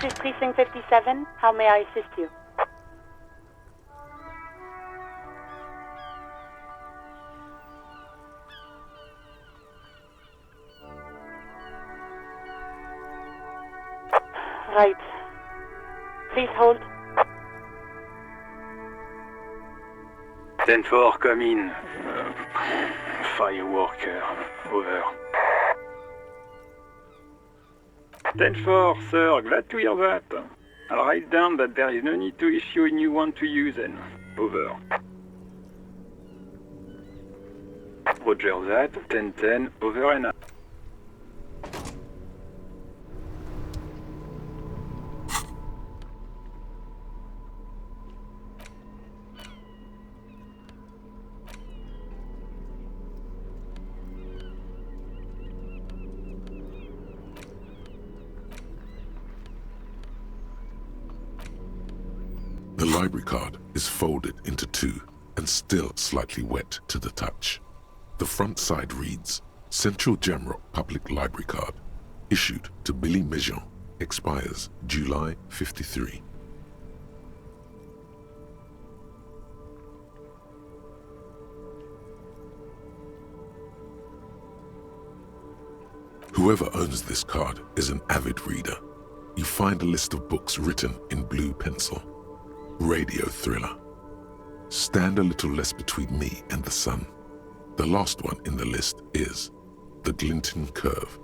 is Precinct 57. How may I assist you? Right. Please hold. 10-4, come in. Fireworker, over. 10-4, sir, glad to hear that. I'll write down that there is no need to issue a new one to you then. Over. Roger that, 10-10, over and out. The library card is folded into two and still slightly wet to the touch. The front side reads, Central Jamrock Public Library Card, issued to Billy Mejean, expires July 53. Whoever owns this card is an avid reader. You find a list of books written in blue pencil. Radio thriller. Stand a little less between me and the sun. The last one in the list is The Glinting Curve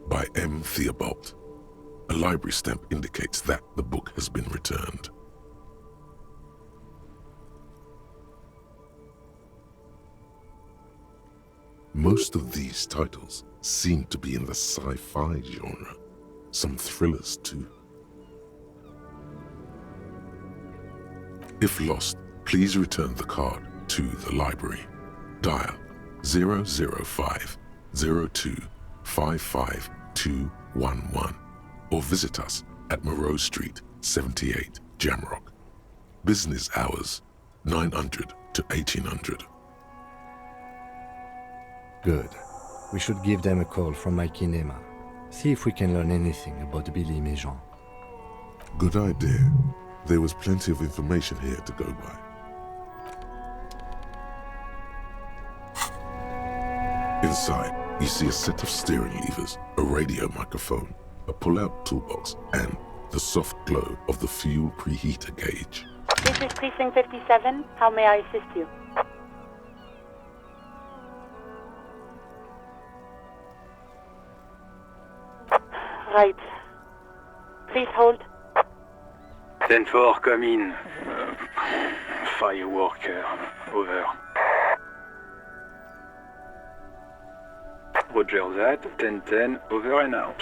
by M. Theobald. A library stamp indicates that the book has been returned. Most of these titles seem to be in the sci-fi genre. Some thrillers too. If lost, please return the card to the library. Dial 005 02 55211 or visit us at Moreau Street, 78, Jamrock. Business hours, 900 to 1800. Good. We should give them a call from my kinema. See if we can learn anything about Billy Mejean. Good idea. There was plenty of information here to go by. Inside, you see a set of steering levers, a radio microphone, a pull-out toolbox, and the soft glow of the fuel preheater gauge. This is Precinct 57. How may I assist you? Right. Please hold. 10-4, come in. Fireworker, over. Roger that, 10-10, over and out.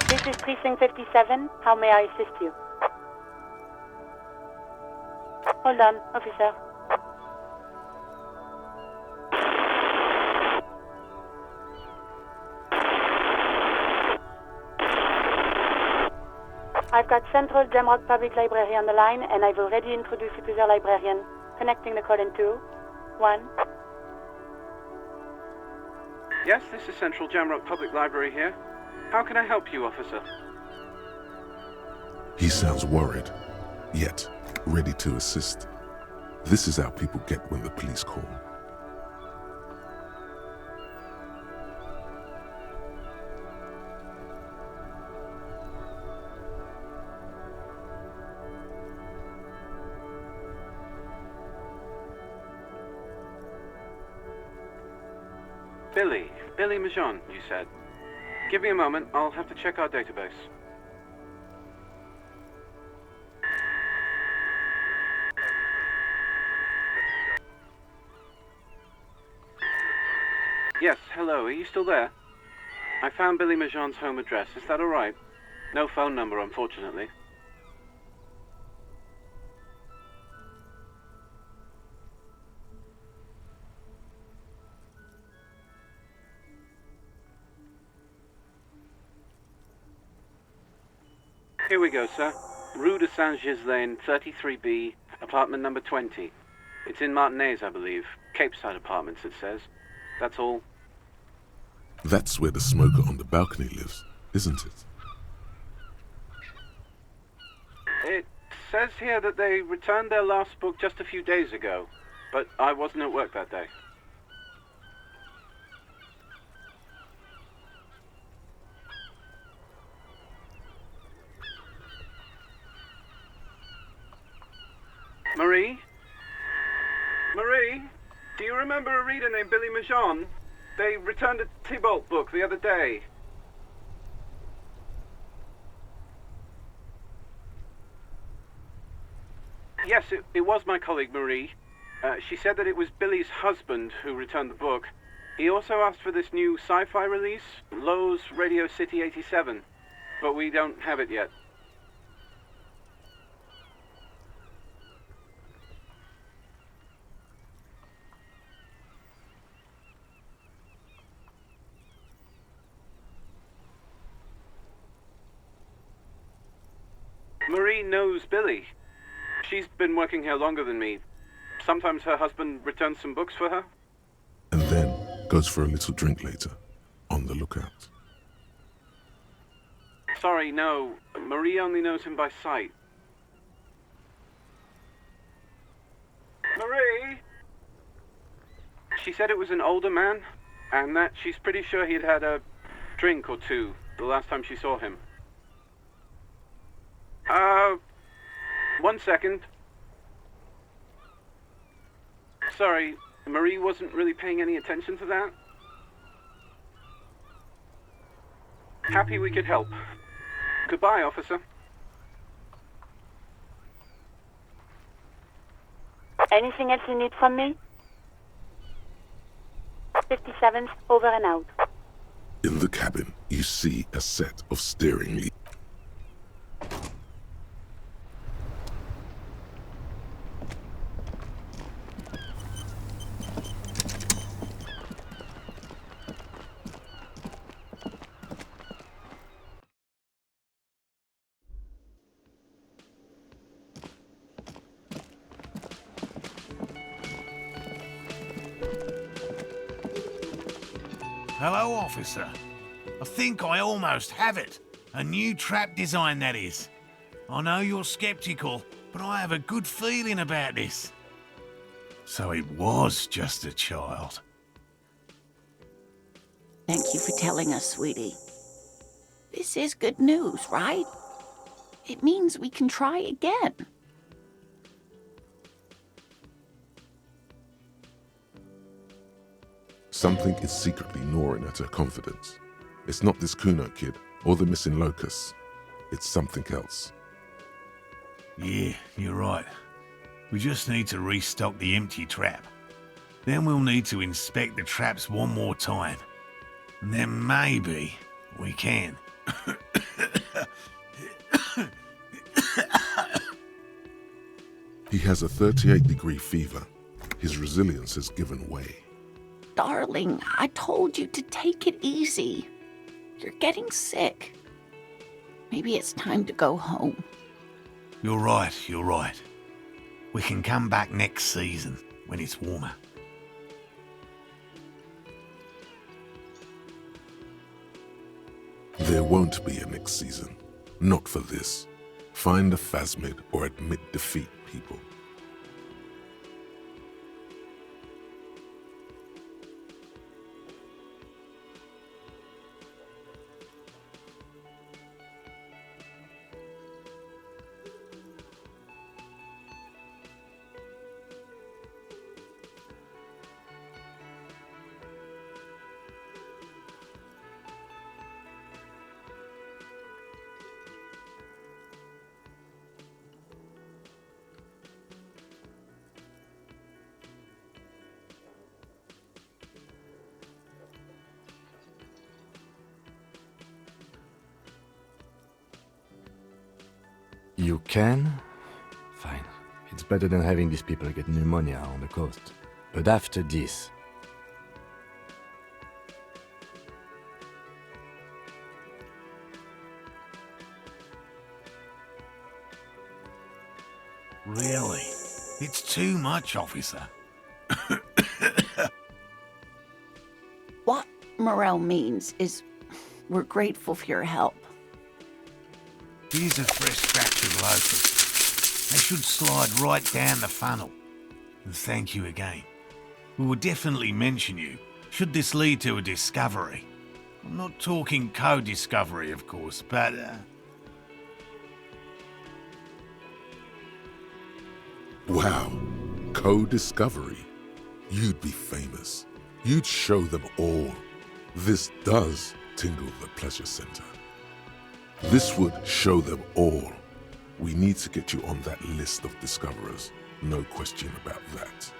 This is Precinct 57. How may I assist you? Hold on, officer. I've got Central Jamrock Public Library on the line, and I've already introduced you to their librarian. Connecting the call in 2, 1. Yes, this is Central Jamrock Public Library here. How can I help you, officer? He sounds worried, yet ready to assist. This is how people get when the police call. Billy Mejean, you said. Give me a moment, I'll have to check our database. Yes, hello, are you still there? I found Billy Mejean's home address, is that alright? No phone number, unfortunately. Here we go, sir. Rue de Saint-Ghislain, 33B, apartment number 20. It's in Martinez, I believe. Capeside Apartments, it says. That's all. That's where the smoker on the balcony lives, isn't it? It says here that they returned their last book just a few days ago, but I wasn't at work that day. Marie? Marie? Do you remember a reader named Billy Majon? They returned a Tybalt book the other day. Yes, it was my colleague Marie. She said that it was Billy's husband who returned the book. He also asked for this new sci-fi release, Lowe's Radio City 87, but we don't have it yet. Marie knows Billy. She's been working here longer than me. Sometimes her husband returns some books for her. And then goes for a little drink later, on the lookout. Sorry, no. Marie only knows him by sight. Marie? She said it was an older man, and that she's pretty sure he'd had a drink or two the last time she saw him. 1 second. Sorry, Marie wasn't really paying any attention to that. Happy we could help. Goodbye, officer. Anything else you need from me? 57th, over and out. In the cabin, you see a set of steering leads. Hello, officer. I think I almost have it. A new trap design, that is. I know you're skeptical, but I have a good feeling about this. So it was just a child. Thank you for telling us, sweetie. This is good news, right? It means we can try again. Something is secretly gnawing at her confidence. It's not this Kuno kid or the missing locust. It's something else. Yeah, you're right. We just need to restock the empty trap. Then we'll need to inspect the traps one more time. And then maybe we can. He has a 38-degree fever. His resilience has given way. Darling, I told you to take it easy. You're getting sick. Maybe it's time to go home. You're right, you're right. We can come back next season, when it's warmer. There won't be a next season. Not for this. Find a phasmid or admit defeat, people. You can? Fine. It's better than having these people get pneumonia on the coast. But after this... Really? It's too much, officer. What Morel means is we're grateful for your help. Here's a fresh batch of locusts. They should slide right down the funnel. And thank you again. We will definitely mention you, should this lead to a discovery. I'm not talking co-discovery, of course, but... Wow, co-discovery. You'd be famous. You'd show them all. This does tingle the pleasure center. This would show them all. We need to get you on that list of discoverers. No question about that.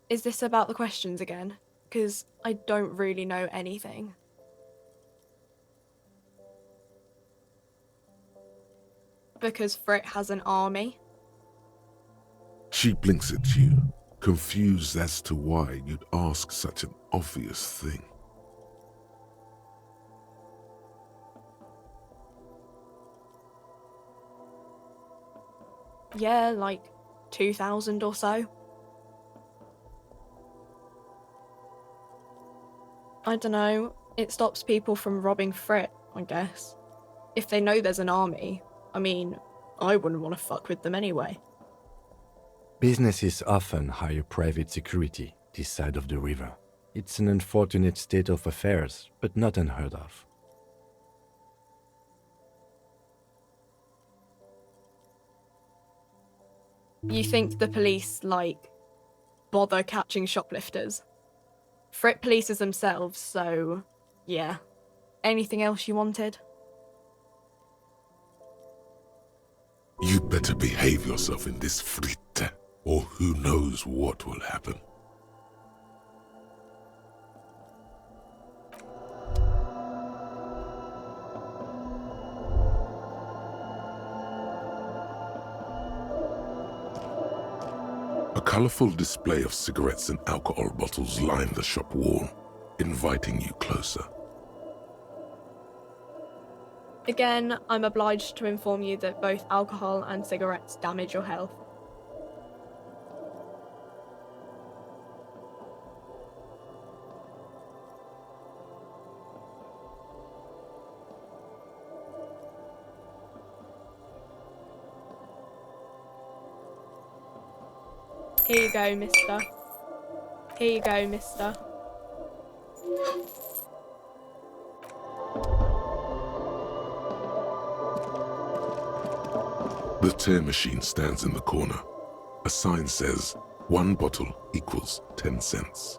Is this about the questions again? Because I don't really know anything. Because Frick has an army. She blinks at you, confused as to why you'd ask such an obvious thing. Yeah, like 2,000 or so. I don't know. It stops people from robbing Frick, I guess. If they know there's an army, I mean, I wouldn't want to fuck with them anyway. Businesses often hire private security this side of the river. It's an unfortunate state of affairs, but not unheard of. You think the police, like, bother catching shoplifters? Frick polices themselves, so yeah. Anything else you wanted? You'd better behave yourself in this fritte, or who knows what will happen. A colorful display of cigarettes and alcohol bottles line the shop wall, inviting you closer. Again, I'm obliged to inform you that both alcohol and cigarettes damage your health. Here you go, mister. Here you go, mister. The tear machine stands in the corner. A sign says, 1 bottle equals 10 cents.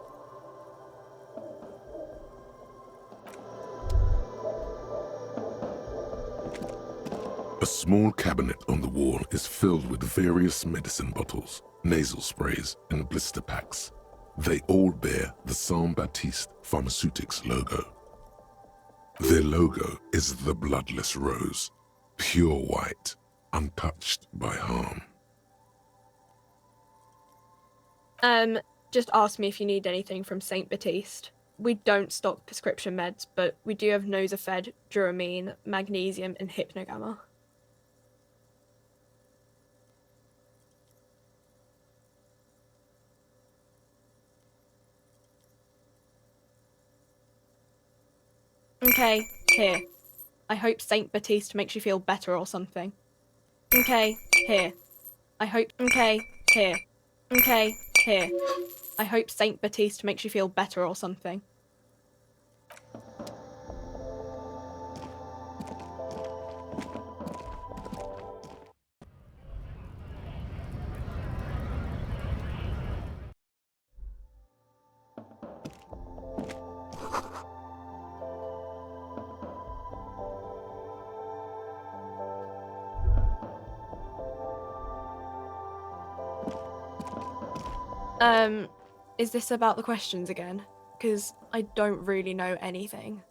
A small cabinet on the wall is filled with various medicine bottles, nasal sprays, and blister packs. They all bear the Saint-Baptiste Pharmaceutics logo. Their logo is the bloodless rose, pure white, untouched by harm. Just ask me if you need anything from Saint Baptiste. We don't stock prescription meds, but we do have Nosafed, Duramine, magnesium, and Hypnogamma. Okay, here. I hope Saint Baptiste makes you feel better or something. Okay, here. Okay, here. Okay, here. I hope Saint Baptiste makes you feel better or something. Is this about the questions again? Because I don't really know anything.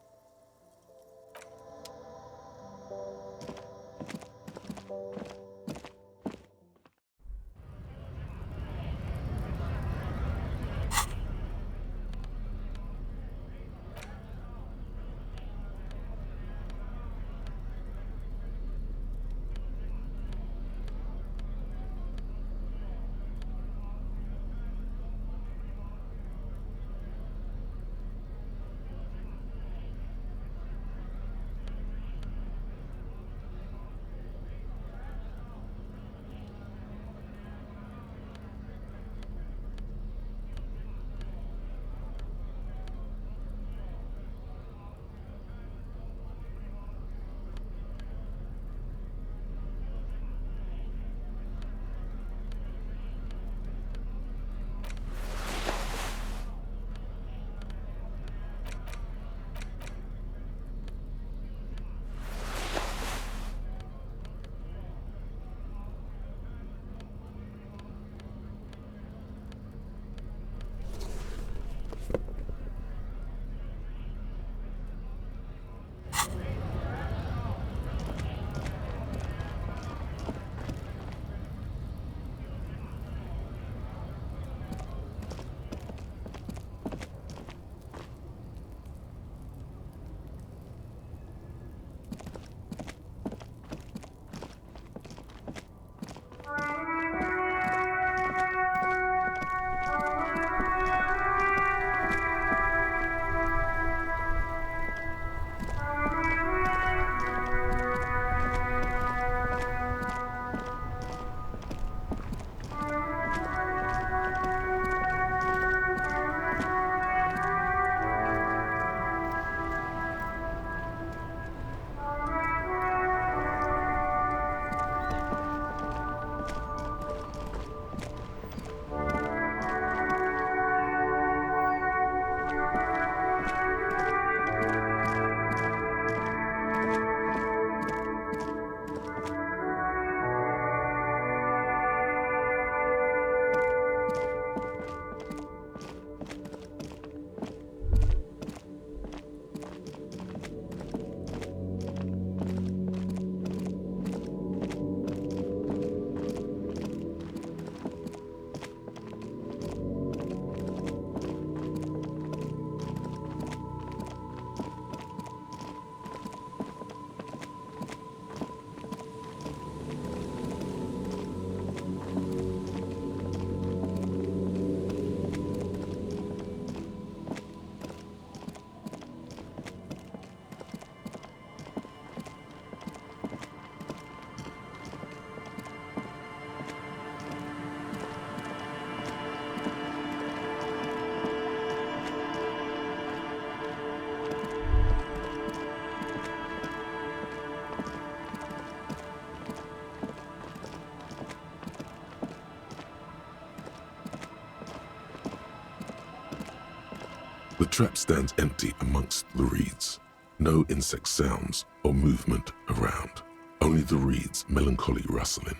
trap stands empty amongst the reeds. No insect sounds or movement around. Only the reeds' melancholy rustling.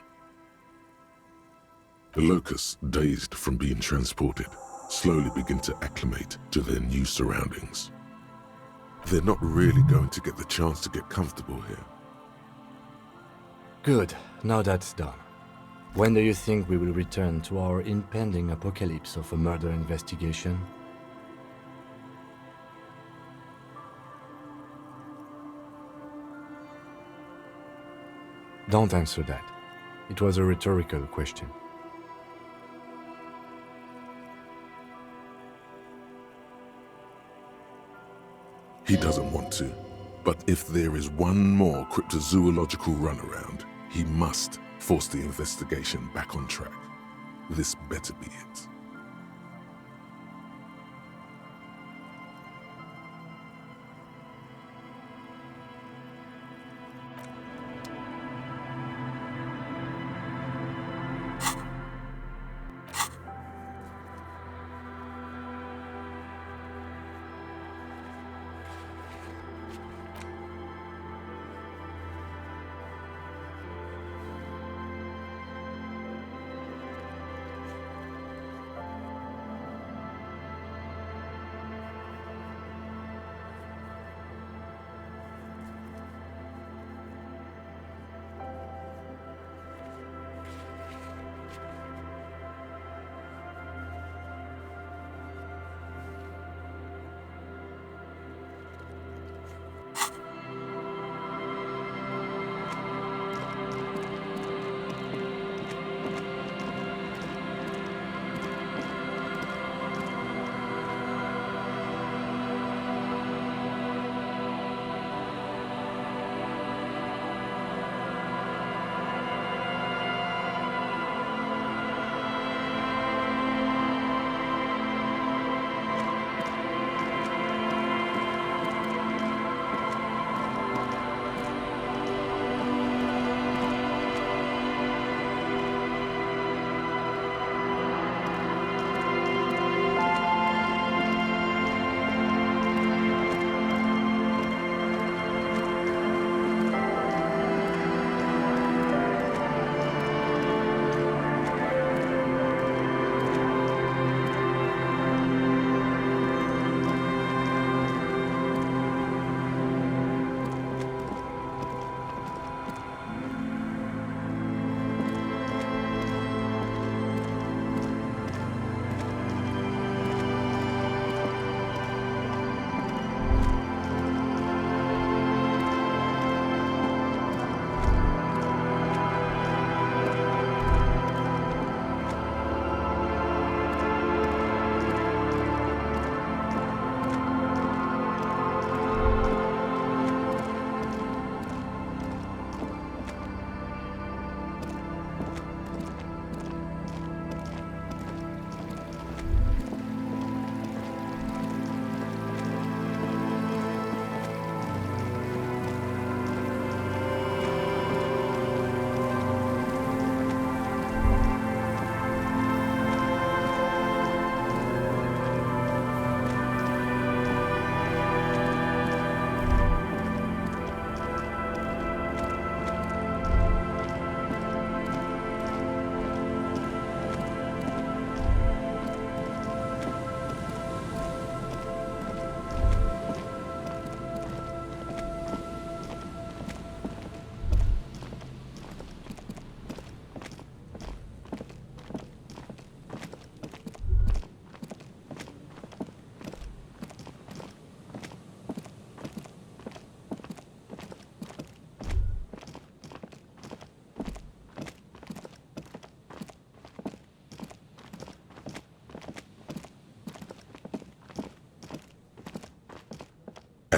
The locusts, dazed from being transported, slowly begin to acclimate to their new surroundings. They're not really going to get the chance to get comfortable here. Good, now that's done. When do you think we will return to our impending apocalypse of a murder investigation? Don't answer that. It was a rhetorical question. He doesn't want to, but if there is one more cryptozoological runaround, he must force the investigation back on track. This better be it.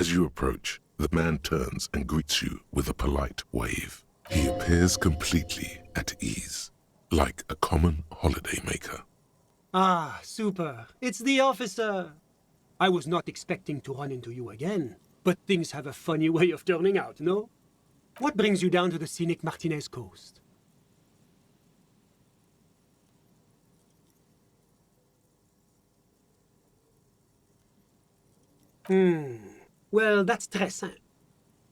As you approach, the man turns and greets you with a polite wave. He appears completely at ease, like a common holidaymaker. Ah, super. It's the officer. I was not expecting to run into you again, but things have a funny way of turning out, no? What brings you down to the scenic Martinez coast? Well, that's très simple.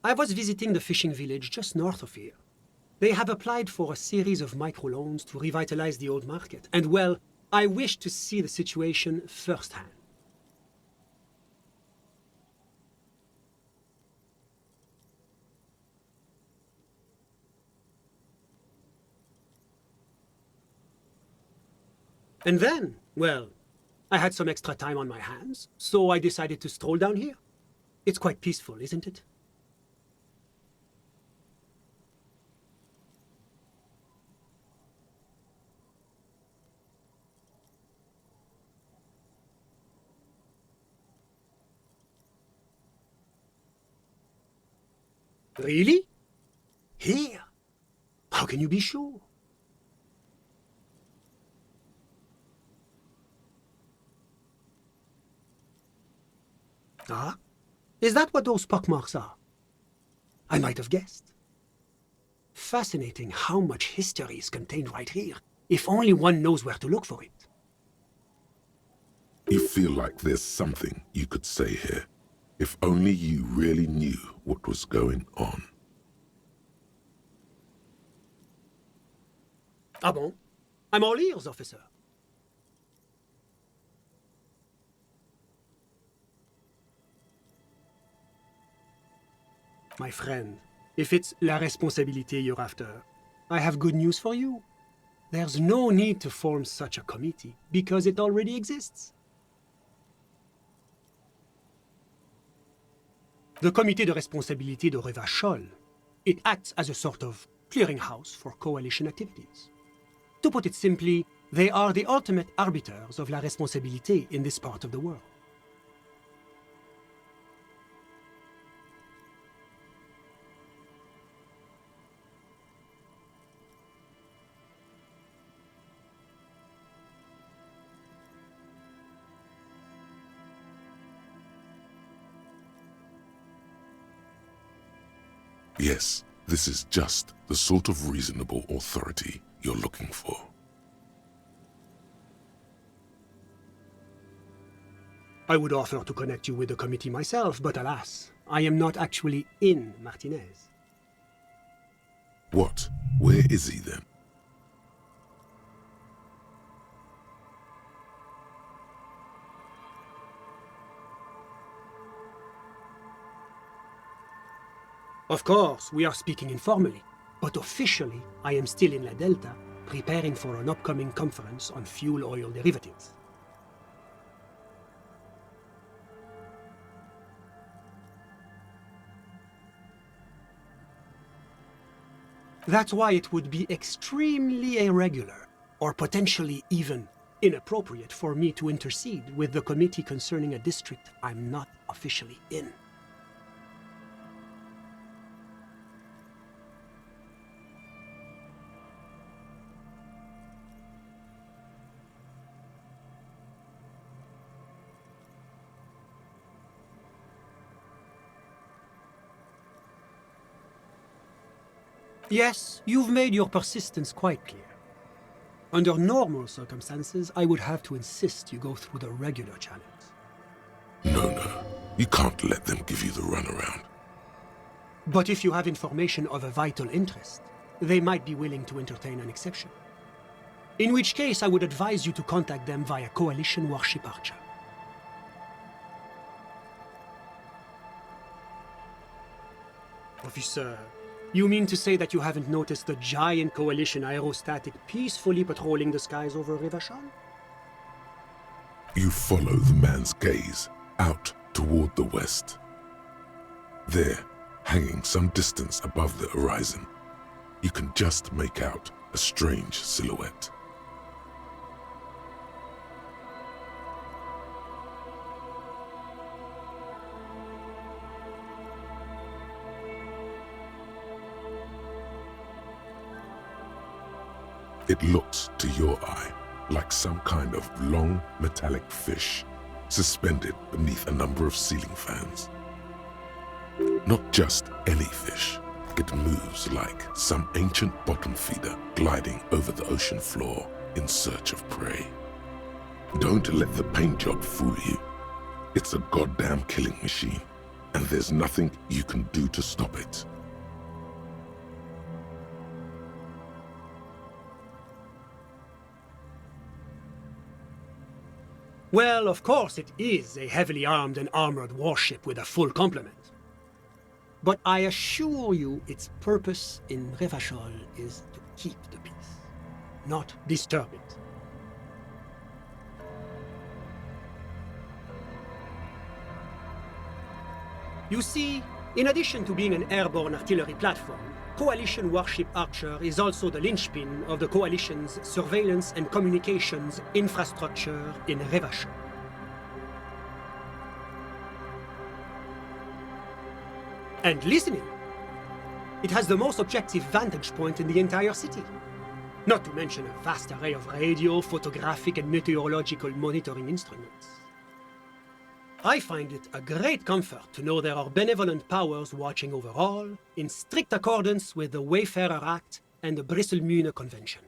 I was visiting the fishing village just north of here. They have applied for a series of microloans to revitalize the old market, and well, I wish to see the situation firsthand. And then, well, I had some extra time on my hands, so I decided to stroll down here. It's quite peaceful, isn't it? Really? Here? How can you be sure? Ah? Is that what those pockmarks are? I might have guessed. Fascinating how much history is contained right here, if only one knows where to look for it. You feel like there's something you could say here, if only you really knew what was going on. Ah bon? I'm all ears, officer. My friend, if it's la responsabilité you're after, I have good news for you. There's no need to form such a committee, because it already exists. The Comité de Responsabilité de Revachol. It acts as a sort of clearinghouse for coalition activities. To put it simply, they are the ultimate arbiters of la responsabilité in this part of the world. Yes, this is just the sort of reasonable authority you're looking for. I would offer to connect you with the committee myself, but alas, I am not actually in Martinez. What? Where is he then? Of course, we are speaking informally, but officially, I am still in La Delta, preparing for an upcoming conference on fuel oil derivatives. That's why it would be extremely irregular, or potentially even inappropriate for me to intercede with the committee concerning a district I'm not officially in. Yes, you've made your persistence quite clear. Under normal circumstances, I would have to insist you go through the regular channels. No. You can't let them give you the runaround. But if you have information of a vital interest, they might be willing to entertain an exception. In which case, I would advise you to contact them via Coalition Warship Archer. Officer, you mean to say that you haven't noticed the giant Coalition aerostatic peacefully patrolling the skies over Revachol? You follow the man's gaze out toward the west. There, hanging some distance above the horizon, you can just make out a strange silhouette. It looks to your eye like some kind of long metallic fish suspended beneath a number of ceiling fans. Not just any fish, it moves like some ancient bottom feeder gliding over the ocean floor in search of prey. Don't let the paint job fool you. It's a goddamn killing machine, and there's nothing you can do to stop it. Well, of course it is a heavily armed and armored warship with a full complement. But I assure you its purpose in Revachol is to keep the peace, not disturb it. You see, in addition to being an airborne artillery platform, Coalition Warship Archer is also the linchpin of the Coalition's surveillance and communications infrastructure in Revachol. And listening. It has the most objective vantage point in the entire city. Not to mention a vast array of radio, photographic, and meteorological monitoring instruments. I find it a great comfort to know there are benevolent powers watching over all, in strict accordance with the Wayfarer Act and the Brüssel-Mühne Conventions.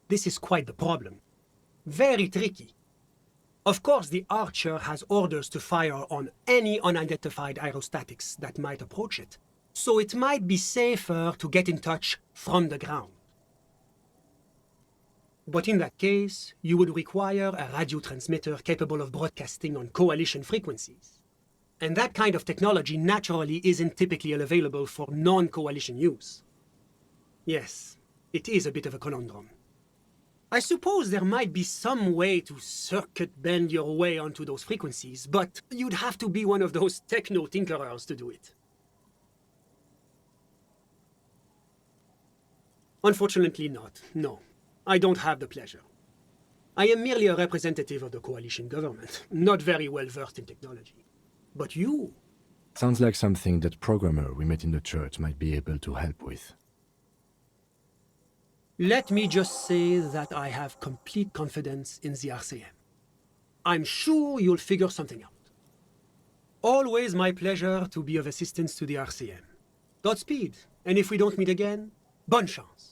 This is quite the problem. Very tricky. Of course, the Archer has orders to fire on any unidentified aerostatics that might approach it, so it might be safer to get in touch from the ground. But in that case, you would require a radio transmitter capable of broadcasting on Coalition frequencies. And that kind of technology naturally isn't typically available for non-Coalition use. Yes, it is a bit of a conundrum. I suppose there might be some way to circuit bend your way onto those frequencies, but you'd have to be one of those techno-tinkerers to do it. Unfortunately not, no. I don't have the pleasure. I am merely a representative of the Coalition government, not very well versed in technology. But you... Sounds like something that programmer we met in the church might be able to help with. Let me just say that I have complete confidence in the RCM. I'm sure you'll figure something out. Always my pleasure to be of assistance to the RCM. Godspeed, and if we don't meet again, bonne chance.